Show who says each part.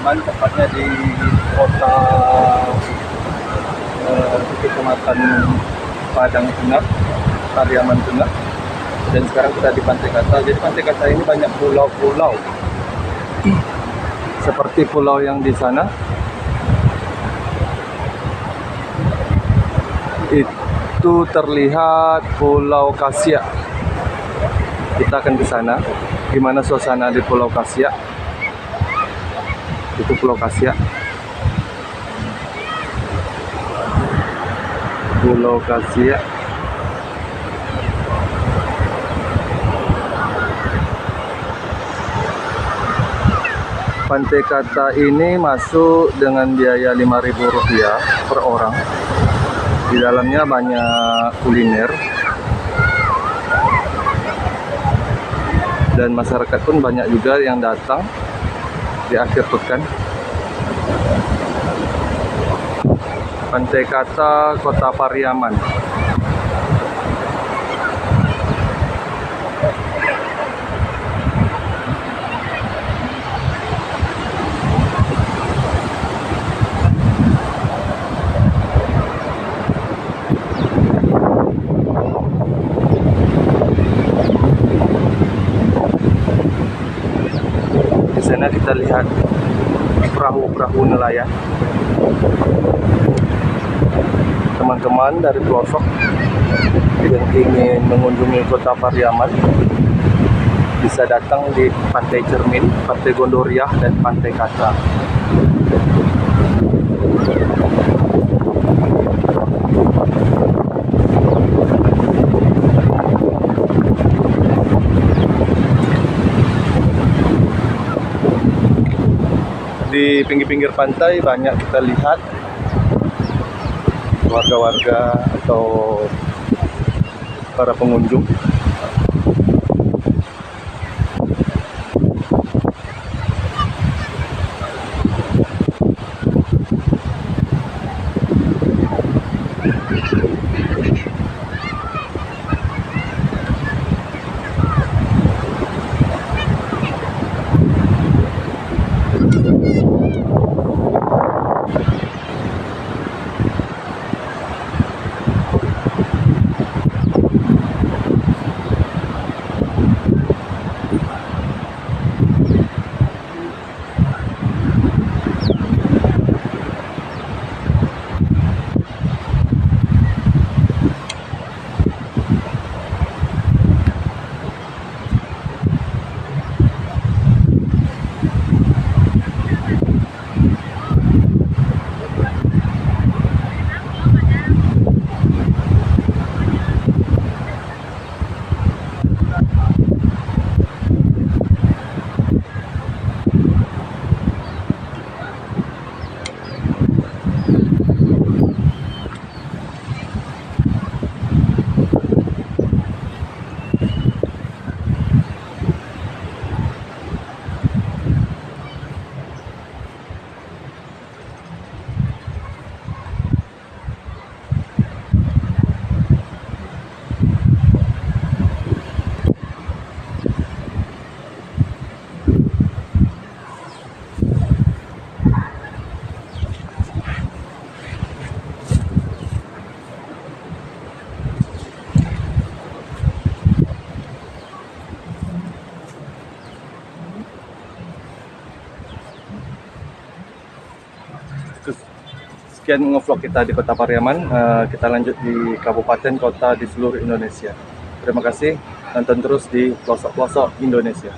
Speaker 1: Pariaman, tepatnya di kota di Kecamatan Padang Tengah, Pariaman Tengah. Dan sekarang kita di Pantai Kata. Jadi Pantai Kata ini banyak pulau-pulau, seperti pulau yang di sana. Itu terlihat Pulau Kasya. Kita akan ke sana. Gimana suasana di Pulau Kasya? Itu Pulau Kasya. Pulau Kasya. Pantai Kata ini masuk dengan biaya Rp5.000 per orang. Di dalamnya banyak kuliner. Dan masyarakat pun banyak juga yang datang di akhir pekan. Pantai Kata, Kota Pariaman. Di sana kita lihat perahu-perahu nelayan. Teman-teman dari pelosok yang ingin mengunjungi Kota Pariaman bisa datang di Pantai Cermin, Pantai Gondoriah, dan Pantai Kata. Di pinggir-pinggir pantai banyak kita lihat warga-warga atau para pengunjung. Sekian ngevlog kita di Kota Pariaman. Kita lanjut di kabupaten kota di seluruh Indonesia. Terima kasih, nonton terus di pelosok-pelosok Indonesia.